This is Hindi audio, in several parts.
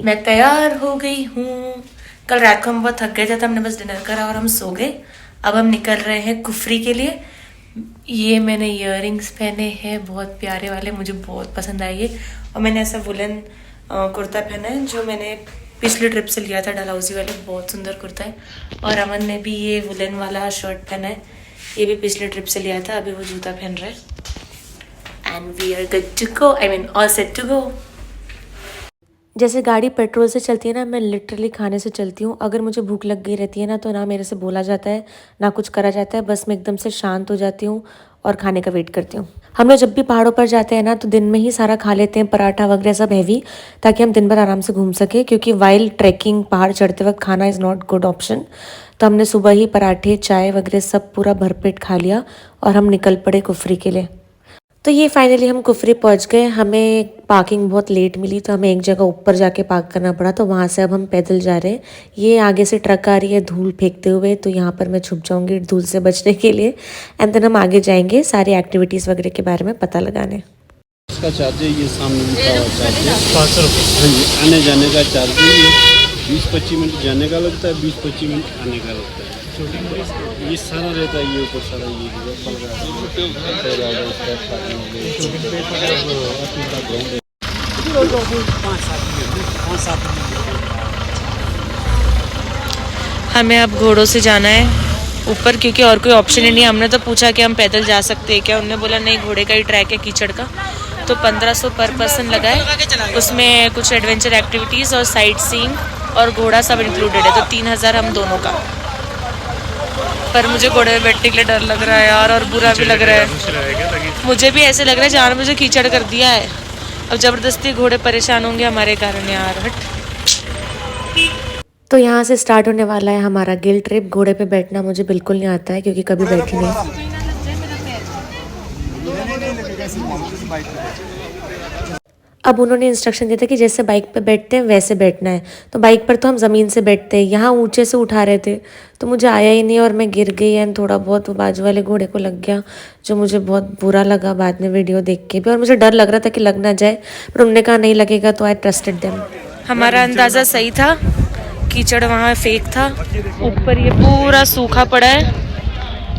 मैं तैयार हो गई हूँ। कल रात को हम बहुत थक गए थे तो हमने बस डिनर करा और हम सो गए। अब हम निकल रहे हैं कुफरी के लिए। ये मैंने इयररिंग्स पहने हैं बहुत प्यारे वाले, मुझे बहुत पसंद आए ये। और मैंने ऐसा वुलन कुर्ता पहना है जो मैंने पिछले ट्रिप से लिया था, डलहौजी वाले, बहुत सुंदर कुर्ता है। और अमन ने भी ये वुलन वाला शर्ट पहना है, ये भी पिछले ट्रिप से लिया था। अभी वो जूता पहन रहा है and we are good to go, I mean all set to go. जैसे गाड़ी पेट्रोल से चलती है ना, मैं लिटरली खाने से चलती हूँ। अगर मुझे भूख लग गई रहती है ना, तो ना मेरे से बोला जाता है ना कुछ करा जाता है, बस मैं एकदम से शांत हो जाती हूँ और खाने का वेट करती हूँ। हम लोग जब भी पहाड़ों पर जाते हैं ना, तो दिन में ही सारा खा लेते हैं, पराठा वगैरह सब हैवी, ताकि हम दिन भर आराम से घूम सके। क्योंकि वाइल ट्रैकिंग पहाड़ चढ़ते वक्त खाना इज़ नॉट गुड ऑप्शन। तो हमने सुबह ही पराठे चाय वगैरह सब पूरा भरपेट खा लिया और हम निकल पड़े कुफरी के लिए। तो ये फाइनली हम कुफरी पहुंच गए। हमें पार्किंग बहुत लेट मिली, तो हमें एक जगह ऊपर जाके पार्क करना पड़ा। तो वहाँ से अब हम पैदल जा रहे हैं। ये आगे से ट्रक आ रही है धूल फेंकते हुए, तो यहाँ पर मैं छुप जाऊँगी धूल से बचने के लिए। एंड देन हम आगे जाएंगे सारी एक्टिविटीज़ वगैरह के बारे में पता लगाने। इसका चार्ज है, ये सामने लिखा हुआ चार्ज है 500 रुपये। हाँ जी, आने जाने का चार्ज है ये 20-25 मिनट जाने का लगता है, 20-25 मिनट आने का लगता है। ये सारा रहता है, ये ऊपर सारा ये हमें अब घोड़ों से जाना है ऊपर, क्योंकि और कोई ऑप्शन ही नहीं। हमने तो पूछा कि हम पैदल जा सकते हैं क्या, उन्होंने बोला नहीं, घोड़े का ही ट्रैक है कीचड़ का। तो 1500 पर पर्सन लगा है, उसमें कुछ एडवेंचर एक्टिविटीज़ और साइट सीइंग और घोड़ा सब इंक्लूडेड है। तो 3000 हम दोनों का। पर मुझे घोड़े में बैठने के लिए डर लग रहा है यार, और बुरा भी लग रहा है। मुझे भी ऐसे लग रहा है जान मुझे कीचड़ कर दिया है। अब ज़बरदस्ती घोड़े परेशान होंगे हमारे कारण यार, हट। तो यहाँ से स्टार्ट होने वाला है हमारा गिल ट्रिप। घोड़े पे बैठना मुझे बिल्कुल नहीं आता है, क्योंकि कभी बैठी नहीं। अब उन्होंने इंस्ट्रक्शन दिया था कि जैसे बाइक पे बैठते हैं वैसे बैठना है। तो बाइक पर तो हम ज़मीन से बैठते हैं, यहाँ ऊंचे से उठा रहे थे, तो मुझे आया ही नहीं और मैं गिर गई। एंड थोड़ा बहुत बाजू वाले घोड़े को लग गया, जो मुझे बहुत बुरा लगा बाद में वीडियो देख के भी। और मुझे डर लग रहा था कि लग ना जाए, पर उन्होंने कहा नहीं लगेगा, तो आई ट्रस्टेड देम। हमारा अंदाज़ा सही था, कीचड़ वहाँ फेक था। ऊपर ये पूरा सूखा पड़ा है।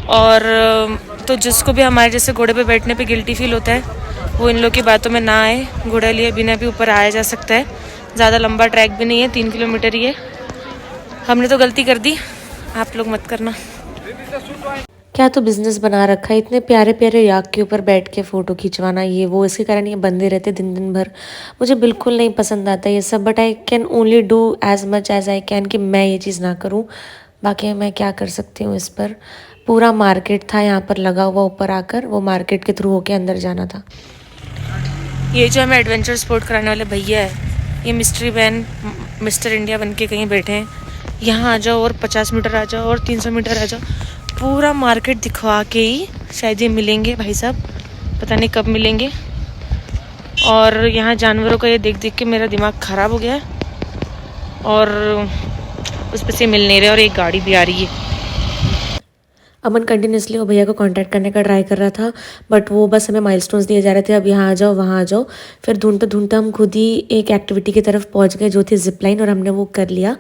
और तो जिसको भी हमारे जैसे घोड़े पे बैठने पे गिल्टी फील होता है, वो इन लोग की बातों में ना आए। घोड़ा लिए बिना भी ऊपर आया जा सकता है। ज़्यादा लंबा ट्रैक भी नहीं है, 3 किलोमीटर ही है। हमने तो गलती कर दी, आप लोग मत करना। क्या तो बिजनेस बना रखा है, इतने प्यारे प्यारे याक के ऊपर बैठ के फ़ोटो खिंचवाना, ये वो, इसके कारण ये बंदे रहते दिन दिन भर। मुझे बिल्कुल नहीं पसंद आता ये सब, but I can only do as much as I can कि मैं ये चीज़ ना करूँ। बाकी मैं क्या कर सकती हूँ इस पर। पूरा मार्केट था यहाँ पर लगा हुआ, ऊपर आकर वो मार्केट के थ्रू होके अंदर जाना था। ये जो हमें एडवेंचर स्पोर्ट कराने वाले भैया है, ये मिस्ट्री मैन, मिस्टर इंडिया बन के कहीं बैठे हैं। यहाँ आ जाओ और 50 मीटर आ जाओ और 300 मीटर आ जाओ, पूरा मार्केट दिखवा के ही शायद ये मिलेंगे भाई साहब, पता नहीं कब मिलेंगे। और यहाँ जानवरों का ये देख देख के मेरा दिमाग ख़राब हो गया है, और उस पर से मिल नहीं रहे। और एक गाड़ी भी आ रही है। अमन कंटिन्यूसली वो भैया को कांटेक्ट करने का ट्राई कर रहा था, बट वो बस हमें माइलस्टोन्स दिए जा रहे थे, अब यहाँ आ जाओ वहाँ आ जाओ। फिर ढूंढते ढूंढते हम खुद ही एक एक्टिविटी की तरफ पहुँच गए, जो थी जिपलाइन, और हमने वो कर लिया।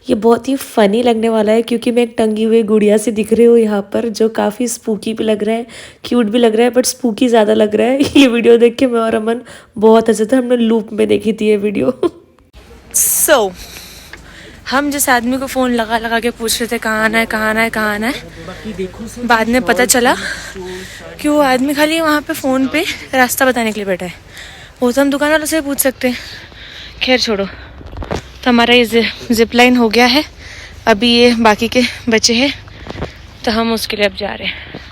ये बहुत ही फ़नी लगने वाला है, क्योंकि मैं एक टंगी हुई गुड़िया से दिख रही हूँ यहाँ पर, जो काफ़ी स्पूकी भी लग रहा है, क्यूट भी लग रहा है, बट स्पूकी ज़्यादा लग रहा है। ये वीडियो देख के मैं और अमन बहुत हंसे थे, हमने लूप में देखी थी ये वीडियो। सो हम जिस आदमी को फ़ोन लगा लगा के पूछ रहे थे कहाँ आना है, कहाँ आना है, कहाँ आना है, बाद में पता चला कि वो आदमी खाली वहाँ पे फ़ोन पे रास्ता बताने के लिए बैठा है। वो तो हम दुकान वालों से पूछ सकते हैं, खैर छोड़ो। तो हमारा ये जिप लाइन हो गया है, अभी ये बाकी के बचे हैं, तो हम उसके लिए अब जा रहे हैं।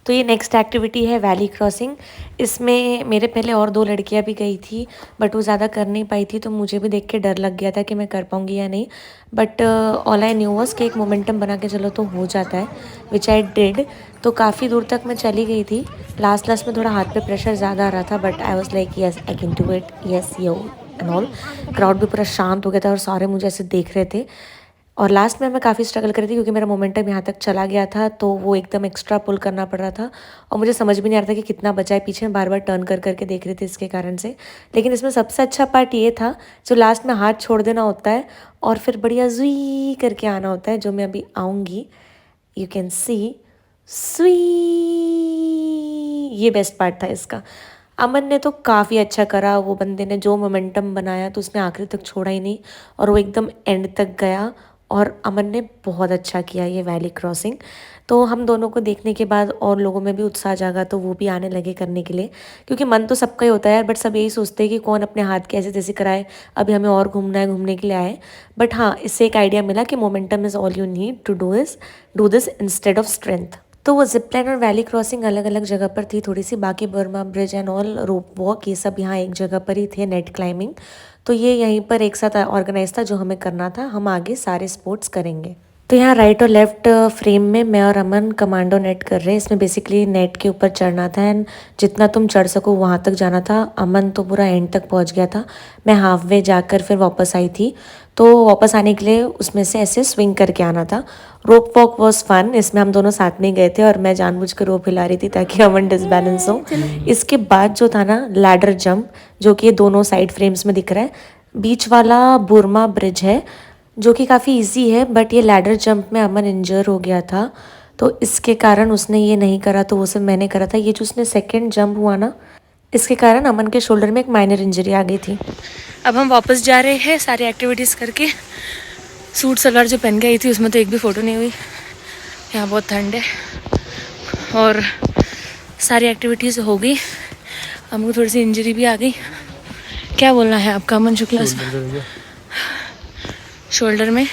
तो ये नेक्स्ट एक्टिविटी है वैली क्रॉसिंग। इसमें मेरे पहले और 2 लड़कियां भी गई थी, बट वो ज़्यादा कर नहीं पाई थी, तो मुझे भी देख के डर लग गया था कि मैं कर पाऊँगी या नहीं। But all I knew was कि एक मोमेंटम बना के चलो तो हो जाता है, विच आई डिड। तो काफ़ी दूर तक मैं चली गई थी। लास्ट में थोड़ा हाथ पे प्रेशर ज़्यादा आ रहा था, but I was like yes I can do it, yes yo and all. Crowd भी पूरा शांत हो गया था और सारे मुझे ऐसे देख रहे थे। और लास्ट में मैं काफ़ी स्ट्रगल करी थी क्योंकि मेरा मोमेंटम यहाँ तक चला गया था, तो वो एकदम एक्स्ट्रा पुल करना पड़ रहा था और मुझे समझ भी नहीं आ रहा था कि कितना बचा है पीछे। मैं बार बार टर्न कर करके देख रही थी इसके कारण से। लेकिन इसमें सबसे अच्छा पार्ट ये था जो लास्ट में हाथ छोड़ देना होता है और फिर बढ़िया जुई करके आना होता है, जो मैं अभी आऊँगी। यू कैन सी सुई, ये बेस्ट पार्ट था इसका। अमन ने तो काफ़ी अच्छा करा, वो बंदे ने जो मोमेंटम बनाया तो उसने आखिरी तक छोड़ा ही नहीं और वो एकदम एंड तक गया और अमन ने बहुत अच्छा किया ये वैली क्रॉसिंग। तो हम दोनों को देखने के बाद और लोगों में भी उत्साह जागा, तो वो भी आने लगे करने के लिए, क्योंकि मन तो सबका ही होता है यार, बट सब यही सोचते हैं कि कौन अपने हाथ के ऐसे तैसे कराए, अभी हमें और घूमना है, घूमने के लिए आए। बट हाँ, इससे एक आइडिया मिला कि momentum is all you need to do this instead of strength. तो वो जिप लाइन और वैली क्रॉसिंग अलग अलग जगह पर थी थोड़ी सी, बाकी Burma bridge and all, rope walk, ये सब यहाँ एक जगह पर ही थे, नेट क्लाइंबिंग। तो ये यहीं पर एक साथ ऑर्गेनाइज था, जो हमें करना था, हम आगे सारे स्पोर्ट्स करेंगे। तो यहाँ राइट और लेफ्ट फ्रेम में मैं और अमन कमांडो नेट कर रहे हैं। इसमें बेसिकली नेट के ऊपर चढ़ना था एंड जितना तुम चढ़ सको वहाँ तक जाना था। अमन तो पूरा एंड तक पहुँच गया था, मैं हाफ वे जाकर फिर वापस आई थी। तो वापस आने के लिए उसमें से ऐसे स्विंग करके आना था। रोप वॉक वॉज फन, इसमें हम दोनों साथ में गए थे और मैं जानबूझकर रोप हिला रही थी ताकि अमन डिसबैलेंस हो। इसके बाद जो था ना लैडर जंप, जो कि ये दोनों साइड फ्रेम्स में दिख रहा है, बीच वाला बुरमा ब्रिज है जो कि काफ़ी इजी है, बट ये लैडर जंप में अमन इंजर हो गया था, तो इसके कारण उसने ये नहीं करा, तो वो सब मैंने करा था। ये जो उसने सेकंड जंप हुआ ना, इसके कारण अमन के शोल्डर में एक माइनर इंजरी आ गई थी। अब हम वापस जा रहे हैं सारी एक्टिविटीज़ करके। सूट सलवार जो पहन के आई थी उसमें तो एक भी फ़ोटो नहीं हुई। यहाँ बहुत ठंड है और सारी एक्टिविटीज़ हो गई। हमको थोड़ी सी इंजरी भी आ गई। क्या बोलना है आपका अमन शुक्ला? शोल्डर में,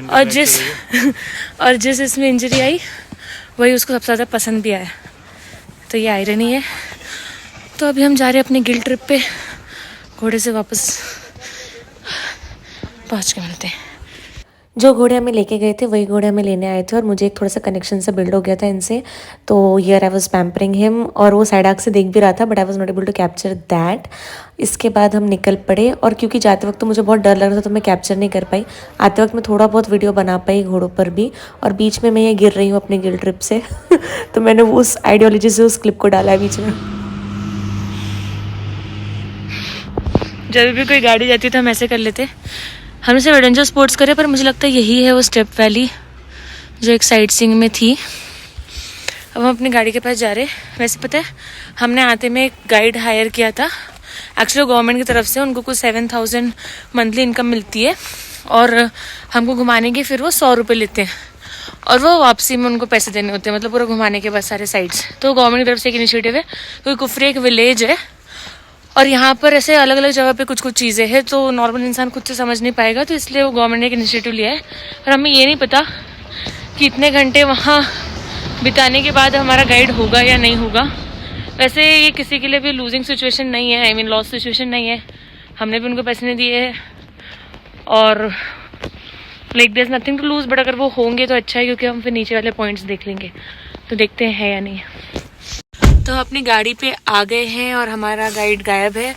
और जिस इसमें इंजरी आई वही उसको सबसे ज़्यादा पसंद भी आया, तो ये आयरनी है। तो अभी हम जा रहे हैं अपने गिल ट्रिप पे, घोड़े से वापस पहुँच के मिलते हैं। जो घोड़े हमें लेके गए थे वही घोड़े हमें लेने आए थे और मुझे एक थोड़ा सा कनेक्शन सा बिल्ड हो गया था इनसे, तो here I was pampering him और वो साइड आग से देख भी रहा था, but I was not able to capture that. इसके बाद हम निकल पड़े और क्योंकि जाते वक्त तो मुझे बहुत डर लग रहा था तो मैं कैप्चर नहीं कर पाई। आते वक्त मैं थोड़ा बहुत वीडियो बना पाई घोड़ों पर भी, और बीच में मैं ये गिर रही हूँ अपने गिल ट्रिप से तो मैंने वो उस आइडियोलॉजी से उस क्लिप को डाला है बीच में। जब भी कोई गाड़ी जाती है तो हम ऐसे कर लेते। हमने सिर्फ एडवेंचर स्पोर्ट्स करे, पर मुझे लगता है यही है वो स्टेप वैली जो एक साइट सीइंग में थी। अब हम अपनी गाड़ी के पास जा रहे हैं। वैसे पता है, हमने आते में एक गाइड हायर किया था, एक्चुअली गवर्नमेंट की तरफ से। उनको कुछ 7,000 मंथली इनकम मिलती है और हमको घुमाने के फिर वो 100 रुपये लेते हैं और वो वापसी में उनको पैसे देने होते हैं, मतलब पूरा घुमाने के बाद सारे साइट्स। तो गवर्नमेंट की तरफ से एक इनिशिएटिव है, क्योंकि कुफरी एक विलेज है और यहाँ पर ऐसे अलग अलग जगह पे कुछ कुछ चीज़ें हैं तो नॉर्मल इंसान खुद से समझ नहीं पाएगा, तो इसलिए वो गवर्नमेंट ने एक इनिशिएटिव लिया है। और हमें ये नहीं पता कि इतने घंटे वहाँ बिताने के बाद हमारा गाइड होगा या नहीं होगा। वैसे ये किसी के लिए भी लूजिंग सिचुएशन नहीं है, आई मीन लॉस सिचुएशन नहीं है। हमने भी उनको पैसे नहीं दिए हैं और like there is nothing to lose, but अगर वो होंगे तो अच्छा है, क्योंकि हम फिर नीचे वाले पॉइंट्स देख लेंगे। तो देखते हैं है या नहीं। तो अपनी गाड़ी पे आ गए हैं और हमारा गाइड गायब है,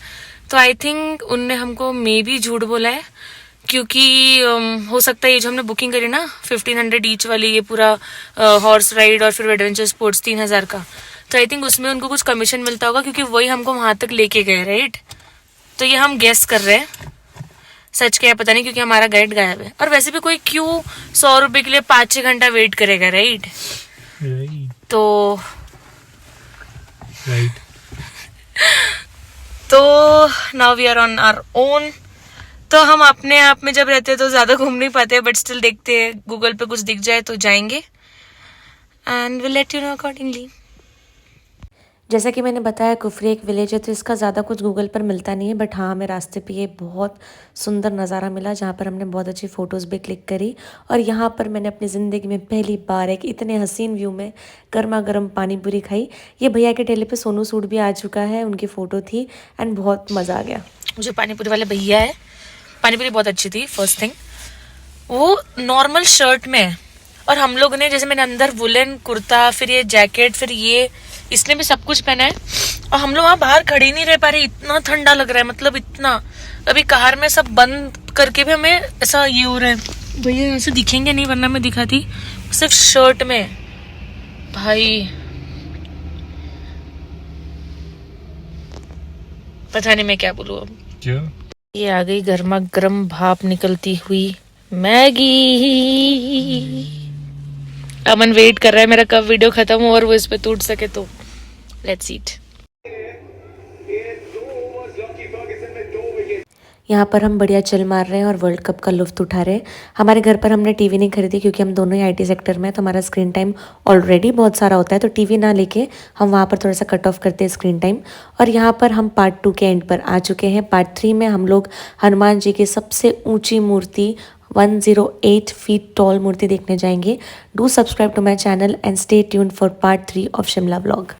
तो आई थिंक उनने हमको मे बी झूठ बोला है, क्योंकि हो सकता है ये जो हमने बुकिंग करी ना 1500 ईच वाली, ये पूरा हॉर्स राइड और फिर एडवेंचर स्पोर्ट्स 3000 का, तो आई थिंक उसमें उनको कुछ कमीशन मिलता होगा, क्योंकि वही हमको वहां तक लेके गए, राइट। तो ये हम गेस कर रहे हैं, सच क्या है पता नहीं, क्योंकि हमारा गाइड गायब है। और वैसे भी कोई क्यों 100 रुपये के लिए 5-6 घंटा वेट करेगा, राइट। तो now we are on our own. तो हम अपने आप में जब रहते हैं तो ज्यादा घूम नहीं पाते, बट स्टिल देखते हैं, गूगल पे कुछ दिख जाए तो जाएंगे and will let you know accordingly. जैसा कि मैंने बताया कुफरी एक विलेज है, तो इसका ज़्यादा कुछ गूगल पर मिलता नहीं है, बट हाँ हमें रास्ते पे ये बहुत सुंदर नज़ारा मिला जहाँ पर हमने बहुत अच्छी फ़ोटोज़ भी क्लिक करी। और यहाँ पर मैंने अपनी ज़िंदगी में पहली बार एक इतने हसीन व्यू में गर्मा गर्म पानी पूरी खाई। ये भैया के ठेले पे सोनू सूट भी आ चुका है, उनकी फ़ोटो थी एंड बहुत मज़ा आ गया। जो पानीपुरी वाले भैया है, पानीपुरी बहुत अच्छी थी। फर्स्ट थिंग, वो नॉर्मल शर्ट में है और हम लोग ने, जैसे मैंने अंदर वुलन कुर्ता, फिर ये जैकेट, फिर ये, इसने भी सब कुछ पहना है और हम लोग वहाँ बाहर खड़े नहीं रह पा रहे, इतना ठंडा लग रहा है, मतलब इतना। अभी कार में सब बंद करके भी हमें ऐसा ये हो रहा है भैया यहाँ से दिखेंगे नहीं, वरना मैं दिखाती सिर्फ शर्ट में। भाई पता नहीं मैं क्या बोलूँ अब। क्या? ये आ गई गर्मा गर्म भाप निकलती हुई मैगी। अमन वेट कर रहा है मेरा कब वीडियो खत्म हो और वो इस पे टूट सके, तो लेट्स ईट। यहाँ पर हम बढ़िया चिल मार रहे हैं और वर्ल्ड कप का लुत्फ उठा रहे हैं। हमारे घर पर हमने टीवी नहीं खरीदी क्योंकि हम दोनों ही आईटी सेक्टर में हैं, तो हमारा स्क्रीन टाइम ऑलरेडी बहुत सारा होता है, तो टीवी ना लेके हम वहाँ पर थोड़ा सा कट ऑफ करते हैं स्क्रीन टाइम। और यहाँ पर हम पार्ट 2 के एंड पर आ चुके हैं। पार्ट 3 में हम लोग हनुमान जी की सबसे ऊँची मूर्ति 108 फीट टॉल मूर्ति देखने जाएंगे। Do subscribe to my channel and stay tuned for part 3 of Shimla vlog.